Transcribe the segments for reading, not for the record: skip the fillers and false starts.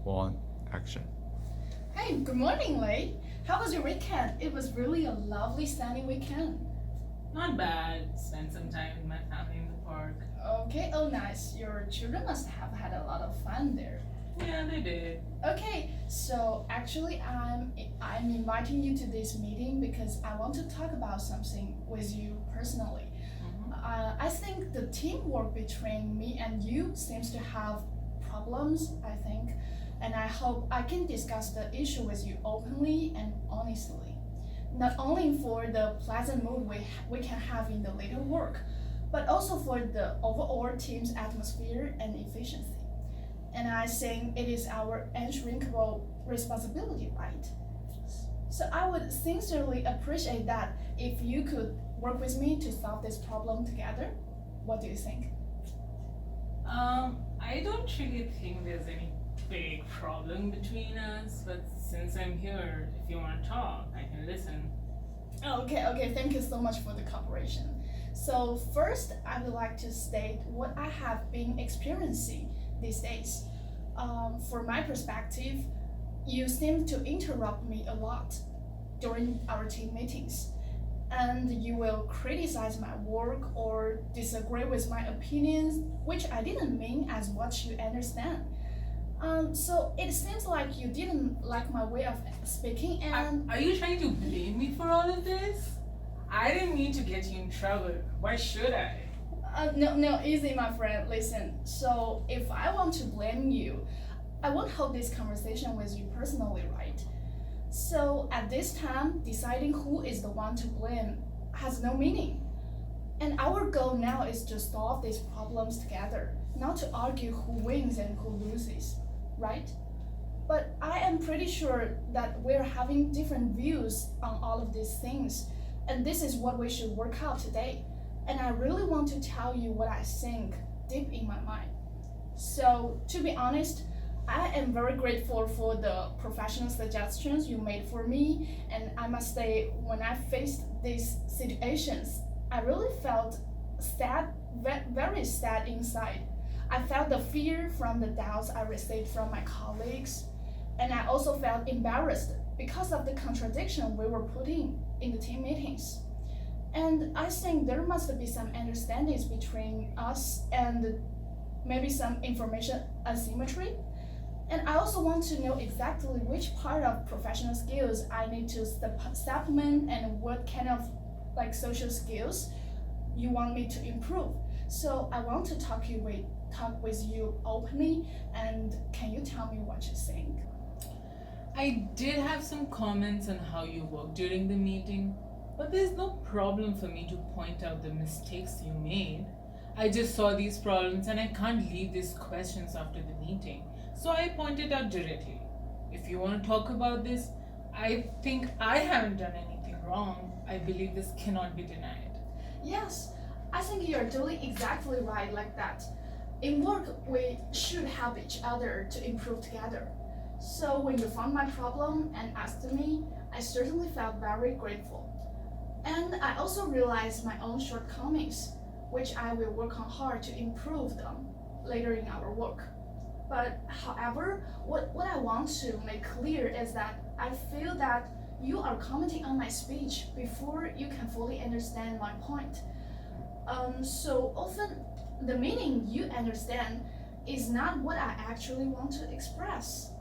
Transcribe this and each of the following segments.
1, action. Hey, good morning, Lei. How was your weekend? It was really a lovely sunny weekend. Not bad. Spent some time with my family in the park. Okay, oh nice. Your children must have had a lot of fun there. Yeah, they did. Okay, so actually I'm inviting you to this meeting because I want to talk about something with you personally. I think the teamwork between me and you seems to have problems, I think, and I hope I can discuss the issue with you openly and honestly. Not only for the pleasant mood we can have in the later work, but also for the overall team's atmosphere and efficiency. And I think it is our unshrinkable responsibility, right? So I would sincerely appreciate that if you could work with me to solve this problem together. What do you think? I don't really think there's any big problem between us, but since I'm here, if you want to talk, I can listen. Okay, thank you so much for the cooperation. So first, I would like to state what I have been experiencing these days. From my perspective, you seem to interrupt me a lot during our team meetings, and you will criticize my work or disagree with my opinions, which I didn't mean as what you understand. So it seems like you didn't like my way of speaking, and Are you trying to blame me for all of this? I didn't mean to get you in trouble. Why should I? no, easy, my friend. Listen, so if I want to blame you, I won't hold this conversation with you personally, right? So at this time, deciding who is the one to blame has no meaning. And our goal now is to solve these problems together, not to argue who wins and who loses, right? But I am pretty sure that we're having different views on all of these things, and this is what we should work out today. And I really want to tell you what I think deep in my mind. So, to be honest, I am very grateful for the professional suggestions you made for me, and I must say, when I faced these situations, I really felt sad, very sad inside. I felt the fear from the doubts I received from my colleagues, and I also felt embarrassed because of the contradiction we were putting in the team meetings. And I think there must be some understandings between us and maybe some information asymmetry. And I also want to know exactly which part of professional skills I need to supplement and what kind of like social skills you want me to improve. So I want to talk with you openly, and can you tell me what you think? I did have some comments on how you worked during the meeting, but there's no problem for me to point out the mistakes you made. I just saw these problems and I can't leave these questions after the meeting, so I pointed out directly. If you want to talk about this, I think I haven't done anything wrong. I believe this cannot be denied. Yes, I think you're doing exactly right like that. In work, we should help each other to improve together. So when you found my problem and asked me, I certainly felt very grateful. And I also realized my own shortcomings, which I will work on hard to improve them later in our work. But however, what I want to make clear is that I feel that you are commenting on my speech before you can fully understand my point. So often, the meaning you understand is not what I actually want to express.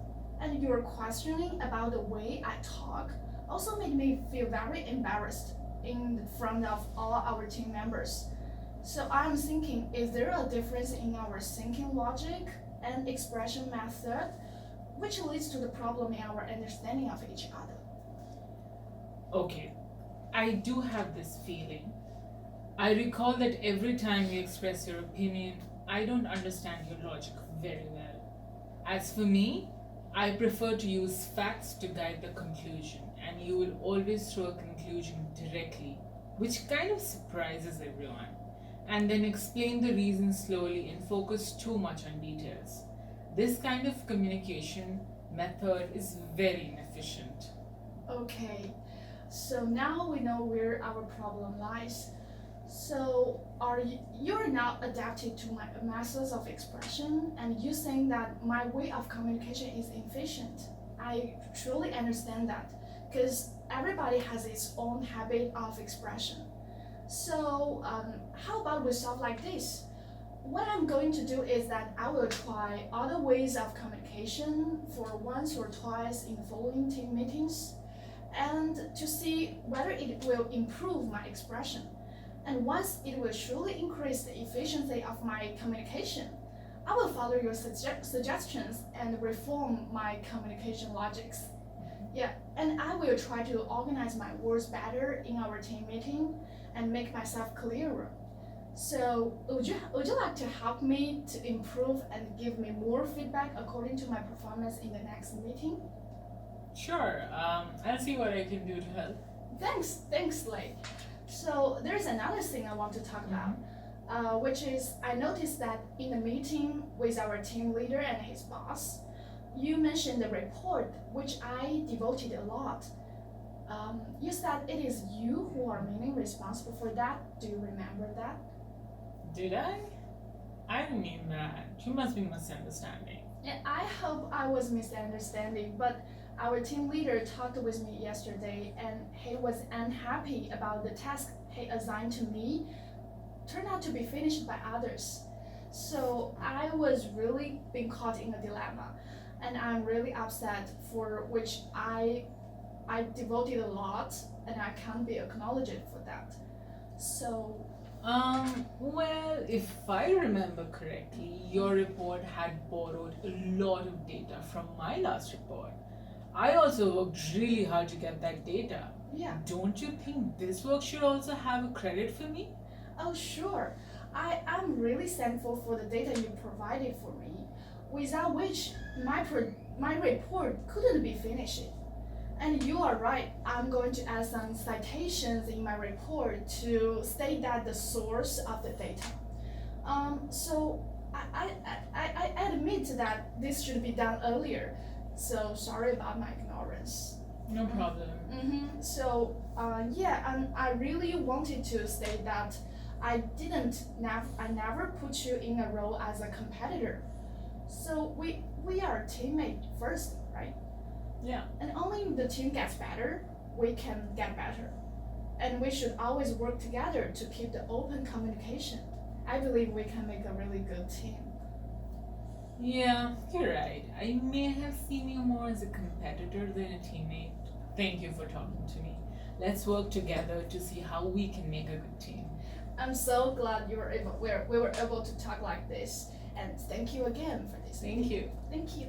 And your questioning about the way I talk also made me feel very embarrassed in front of all our team members. So I'm thinking, is there a difference in our thinking logic and expression method, which leads to the problem in our understanding of each other? Okay, I do have this feeling. I recall that every time you express your opinion, I don't understand your logic very well. As for me, I prefer to use facts to guide the conclusion, and you will always throw a conclusion directly, which kind of surprises everyone, and then explain the reasons slowly and focus too much on details. This kind of communication method is very inefficient. Okay, so now we know where our problem lies. So you're now adapted to my methods of expression, and you think that my way of communication is efficient. I truly understand that because everybody has its own habit of expression. So how about we solve like this? What I'm going to do is that I will try other ways of communication for once or twice in the following team meetings and to see whether it will improve my expression. And once it will surely increase the efficiency of my communication, I will follow your suggestions and reform my communication logics. Yeah, and I will try to organize my words better in our team meeting and make myself clearer. So, would you like to help me to improve and give me more feedback according to my performance in the next meeting? Sure, I'll see what I can do to help. Thanks, Lei. So there's another thing I want to talk about, which is I noticed that in the meeting with our team leader and his boss, you mentioned the report, which I devoted a lot. You said it is you who are mainly responsible for that. Do you remember that? Did I? I didn't mean that. You must be misunderstanding. And I hope I was misunderstanding, but our team leader talked with me yesterday and he was unhappy about the task he assigned to me turned out to be finished by others. So I was really being caught in a dilemma and I'm really upset for which I devoted a lot and I can't be acknowledged for that. So Well, if I remember correctly, your report had borrowed a lot of data from my last report. I also worked really hard to get that data. yeah. Don't you think this work should also have a credit for me? Oh, sure. I'm really thankful for the data you provided for me, without which my report couldn't be finished. And you are right, I'm going to add some citations in my report to state that the source of the data. So I admit that this should be done earlier, so sorry about my ignorance. No problem. So yeah, and I really wanted to state that I never put you in a role as a competitor. So we are teammate first, right? Yeah. And only if the team gets better, we can get better. And we should always work together to keep the open communication. I believe we can make a really good team. Yeah, you're right. I may have seen you more as a competitor than a teammate. Thank you for talking to me. Let's work together to see how we can make a good team. I'm so glad we were able to talk like this. And thank you again for this. Thank you. Thank you.